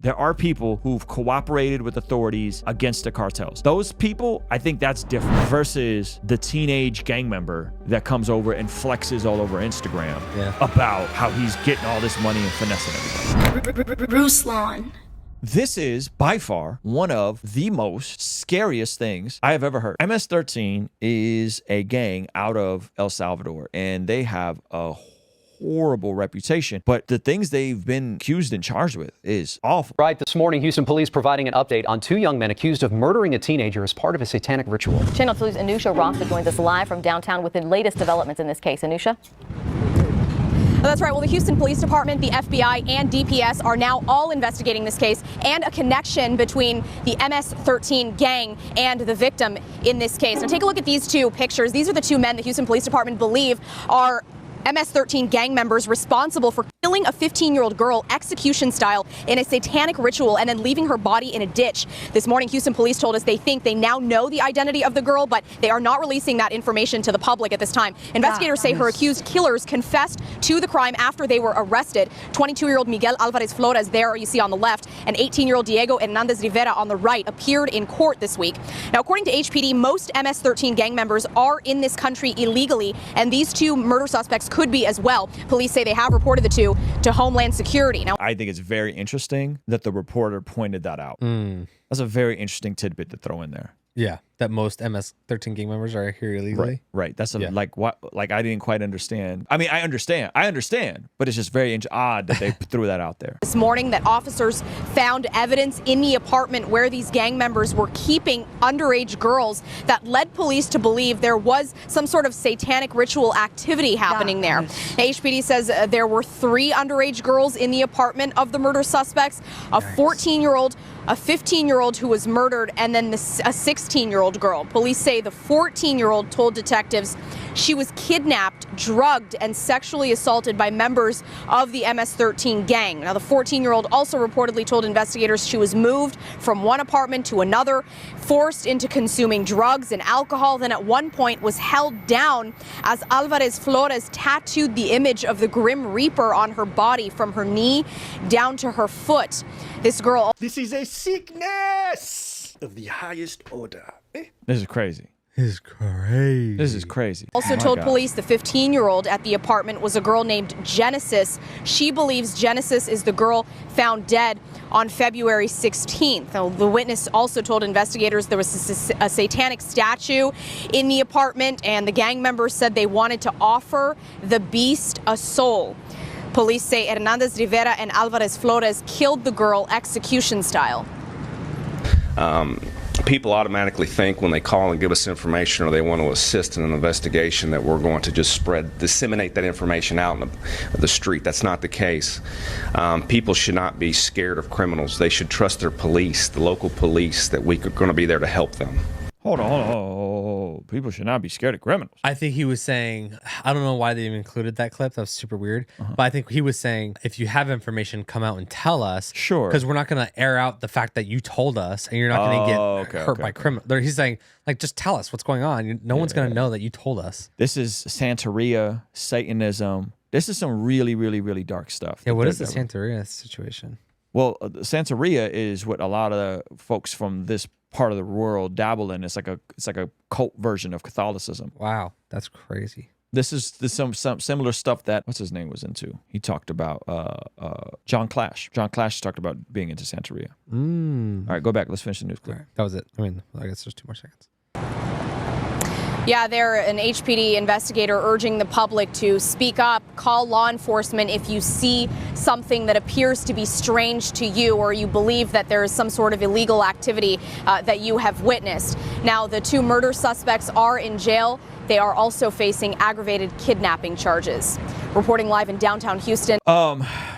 There are people who've cooperated with authorities against the cartels. Those people, I think that's different versus the teenage gang member that comes over and flexes all over Instagram about how he's getting all this money and finessing everybody. Ruslan. This is by far one of the most scariest things I have ever heard. MS13 is a gang out of El Salvador, and they have a horrible reputation, but the things they've been accused and charged with is awful. Right, this morning, Houston police providing an update on 2 young men accused of murdering a teenager as part of a satanic ritual. Channel 2's Anusha Rasa joins us live from downtown with the latest developments in this case. Anusha? That's right. Well, the Houston Police Department, the FBI, and DPS are now all investigating this case and a connection between the MS13 gang and the victim in this case. Now, take a look at these 2 pictures. These are the 2 men the Houston Police Department believe are MS13 gang members responsible for killing a 15-year-old girl execution style in a satanic ritual and then leaving her body in a ditch. This morning, Houston police told us they think they now know the identity of the girl, but they are not releasing that information to the public at this time. Investigators say her accused killers confessed to the crime after they were arrested. 22-year-old Miguel Alvarez Flores, there you see on the left, and 18-year-old Diego Hernandez Rivera on the right appeared in court this week. Now, according to HPD, most MS13 gang members are in this country illegally, and these 2 murder suspects could be as well. Police say they have reported the 2 to Homeland Security. Now, I think it's very interesting that the reporter pointed that out. That's a very interesting tidbit to throw in there. Yeah, that most MS-13 gang members are here illegally. Right. That's like what? Like I didn't quite understand. I mean, I understand, but it's just very odd that they threw that out there. This morning, that officers found evidence in the apartment where these gang members were keeping underage girls that led police to believe there was some sort of satanic ritual activity happening there. Now, HPD says there were 3 underage girls in the apartment of the murder suspects, a 14-year-old, a 15-year-old who was murdered, and then a 16-year-old girl. Police say the 14-year-old told detectives she was kidnapped, drugged, and sexually assaulted by members of the MS13 gang. Now, the 14-year-old also reportedly told investigators she was moved from one apartment to another, forced into consuming drugs and alcohol, then at one point was held down as Alvarez Flores tattooed the image of the Grim Reaper on her body from her knee down to her foot. This girl... This is a sickness of the highest order. This is crazy. This is crazy. Also told police the 15-year-old at the apartment was a girl named Genesis. She believes Genesis is the girl found dead on February 16th. Now, the witness also told investigators there was a satanic statue in the apartment, and the gang members said they wanted to offer the beast a soul. Police say Hernandez Rivera and Alvarez Flores killed the girl execution style. People automatically think when they call and give us information or they want to assist in an investigation that we're going to just disseminate that information out in the street. That's not the case. People should not be scared of criminals. They should trust their police, the local police, that we're going to be there to help them. Hold on. People should not be scared of criminals. I think he was saying, I don't know why they even included that clip. That was super weird. But I think he was saying, if you have information, come out and tell us. Sure. Because we're not going to air out the fact that you told us and you're not going to get hurt by criminals. He's saying, like, just tell us what's going on. No one's going to know that you told us. This is Santeria, Satanism. This is some really, really, really dark stuff. Yeah, what is the Santeria situation? Well, Santeria is what a lot of folks from this part of the world dabble in. It's like a cult version of Catholicism. Wow, that's crazy. This is some similar stuff that what's his name was into. He talked about John Clash. John Clash talked about being into Santeria. All right, go back. Let's finish the news clip. Right, that was it. I mean, I guess there's 2 more seconds. Yeah, they're an HPD investigator urging the public to speak up, call law enforcement if you see something that appears to be strange to you or you believe that there is some sort of illegal activity that you have witnessed. Now, the 2 murder suspects are in jail. They are also facing aggravated kidnapping charges. Reporting live in downtown Houston.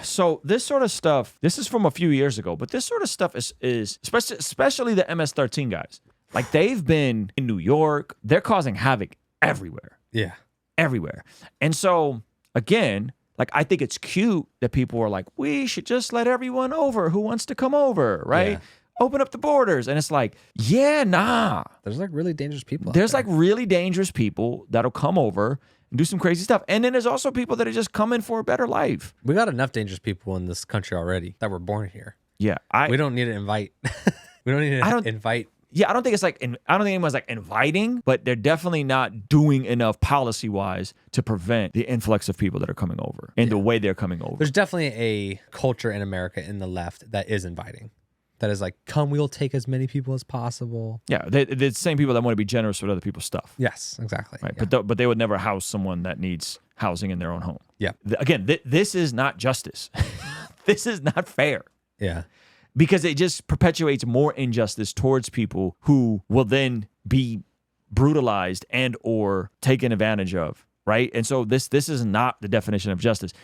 So this sort of stuff, this is from a few years ago, but this sort of stuff is especially the MS-13 guys. Like, they've been in New York. They're causing havoc everywhere. Yeah. Everywhere. And so, again, like, I think it's cute that people are like, we should just let everyone over who wants to come over, right? Yeah. Open up the borders. And it's like, yeah, nah. There's, like, really dangerous people. There's, like, really dangerous people that'll come over and do some crazy stuff. And then there's also people that are just coming for a better life. We got enough dangerous people in this country already that were born here. Yeah, we don't need to invite. We don't need to invite. Yeah, I don't think it's like, I don't think anyone's like inviting, but they're definitely not doing enough policy-wise to prevent the influx of people that are coming over and the way they're coming over. There's definitely a culture in America in the left that is inviting. That is like, come, we'll take as many people as possible. Yeah, they're the same people that want to be generous with other people's stuff. Yes, exactly. Right, yeah. but they would never house someone that needs housing in their own home. Yeah. Again, this is not justice. This is not fair. Yeah. Because it just perpetuates more injustice towards people who will then be brutalized and or taken advantage of, right? And so this is not the definition of justice.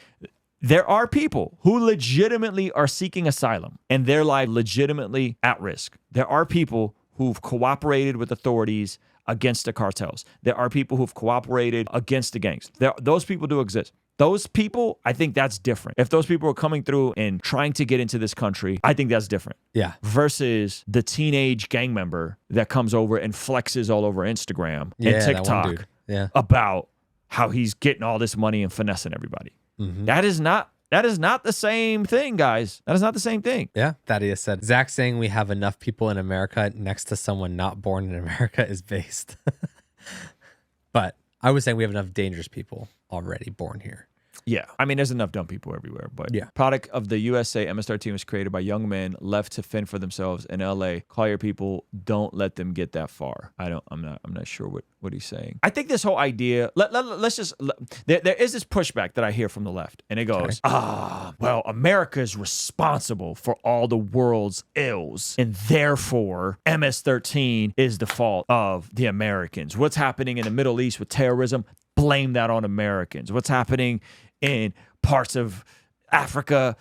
There are people who legitimately are seeking asylum and their life legitimately at risk. There are people who've cooperated with authorities against the cartels. There are people who've cooperated against the gangs. Those people do exist. Those people, I think that's different. If those people are coming through and trying to get into this country, I think that's different. Yeah. Versus the teenage gang member that comes over and flexes all over Instagram and TikTok about how he's getting all this money and finessing everybody. Mm-hmm. That is not the same thing, guys. That is not the same thing. Yeah, Thaddeus said, Zach saying we have enough people in America next to someone not born in America is based. But I was saying we have enough dangerous people already born here. Yeah. I mean, there's enough dumb people everywhere, but product of the USA, MS13 was created by young men left to fend for themselves in LA. Call your people, don't let them get that far. I'm not sure what he's saying. I think this whole idea, let's just, there is this pushback that I hear from the left, and it goes, well, America is responsible for all the world's ills, and therefore MS13 is the fault of the Americans. What's happening in the Middle East with terrorism? Blame that on Americans. What's happening in parts of Africa,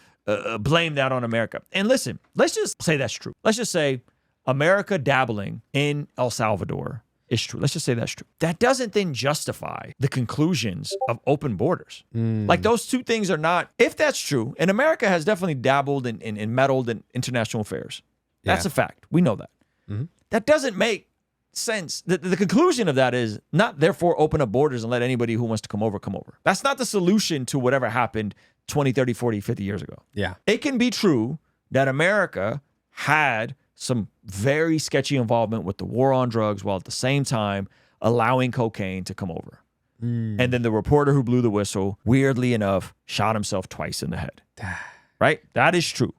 blame that on America. And listen, let's just say that's true. Let's just say America dabbling in El Salvador is true. Let's just say that's true. That doesn't then justify the conclusions of open borders. Like those two things are not, if that's true, and America has definitely dabbled and meddled in international affairs. That's a fact. We know that. Mm-hmm. That doesn't make sense. The conclusion of that is not therefore open up borders and let anybody who wants to come over. That's not the solution to whatever happened 20, 30, 40, 50 years ago. Yeah. It can be true that America had some very sketchy involvement with the war on drugs while at the same time allowing cocaine to come over. And then the reporter who blew the whistle, weirdly enough, shot himself twice in the head. Right? That is true.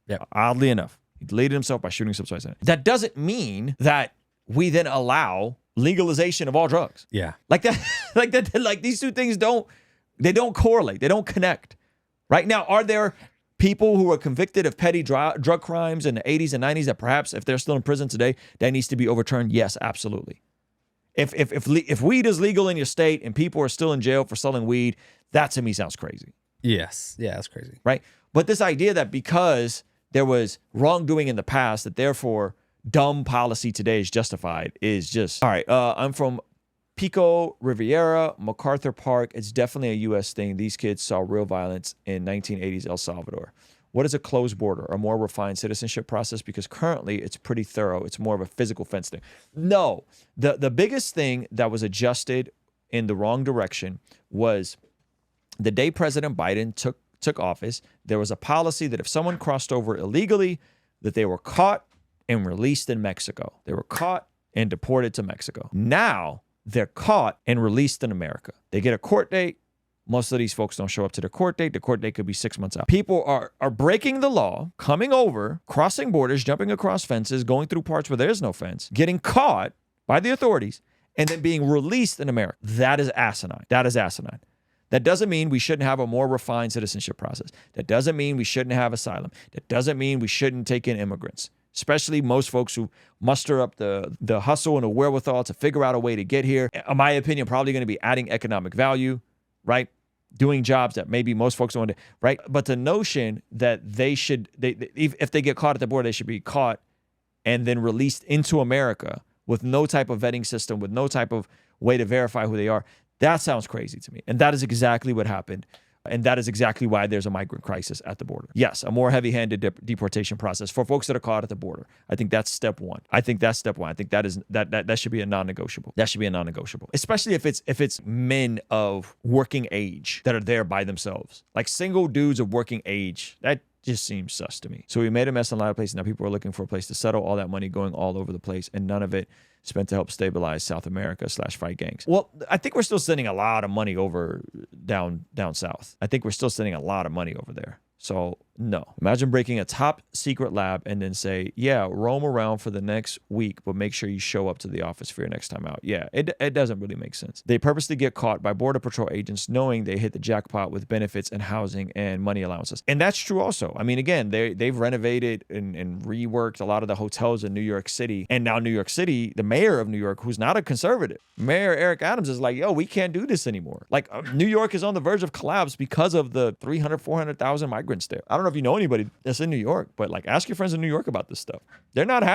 Yeah. Oddly enough. He deleted himself by shooting himself twice in the head. That doesn't mean that we then allow legalization of all drugs. Yeah. Like that, like these two things don't correlate. They don't connect. Right now, are there people who are convicted of petty drug crimes in the 80s and 90s that perhaps if they're still in prison today, that needs to be overturned? Yes, absolutely. If weed is legal in your state and people are still in jail for selling weed, that to me sounds crazy. Yes. Yeah, that's crazy. Right? But this idea that because there was wrongdoing in the past, that therefore dumb policy today is justified is just, all right, I'm from Pico Riviera, MacArthur Park. It's definitely a U.S. thing. These kids saw real violence in 1980s El Salvador. What is a closed border, a more refined citizenship process? Because currently it's pretty thorough. It's more of a physical fence thing. No, the biggest thing that was adjusted in the wrong direction was the day President Biden took office, there was a policy that if someone crossed over illegally, that they were caught and released in Mexico. They were caught and deported to Mexico. Now they're caught and released in America. They get a court date. Most of these folks don't show up to the court date. The court date could be 6 months out. People are breaking the law, coming over, crossing borders, jumping across fences, going through parts where there's no fence, getting caught by the authorities, and then being released in America. That is asinine. That is asinine. That doesn't mean we shouldn't have a more refined citizenship process. That doesn't mean we shouldn't have asylum. That doesn't mean we shouldn't take in immigrants, especially most folks who muster up the hustle and the wherewithal to figure out a way to get here. In my opinion, probably going to be adding economic value, right? Doing jobs that maybe most folks don't want to, right? But the notion that if they get caught at the border, they should be caught and then released into America with no type of vetting system, with no type of way to verify who they are, that sounds crazy to me. And that is exactly what happened. And that is exactly why there's a migrant crisis at the border. Yes, a more heavy-handed deportation process for folks that are caught at the border. I think that's step one. I think that's step one. I think that should be a non-negotiable. That should be a non-negotiable, especially if it's men of working age that are there by themselves. Like single dudes of working age. just seems sus to me. So we made a mess in a lot of places. Now people are looking for a place to settle, all that money going all over the place, and none of it spent to help stabilize South America / fight gangs. Well, I think we're still sending a lot of money over down south. I think we're still sending a lot of money over there. So no. Imagine breaking a top secret lab and then say, yeah, roam around for the next week, but make sure you show up to the office for your next time out. Yeah, it doesn't really make sense. They purposely get caught by Border Patrol agents knowing they hit the jackpot with benefits and housing and money allowances. And that's true also. I mean, again, they've renovated and reworked a lot of the hotels in New York City. And now New York City, the mayor of New York, who's not a conservative, Mayor Eric Adams, is like, yo, we can't do this anymore. Like New York is on the verge of collapse because of the 300, 400,000 migrants there. I don't know if you know anybody that's in New York, but like ask your friends in New York about this stuff. They're not happy.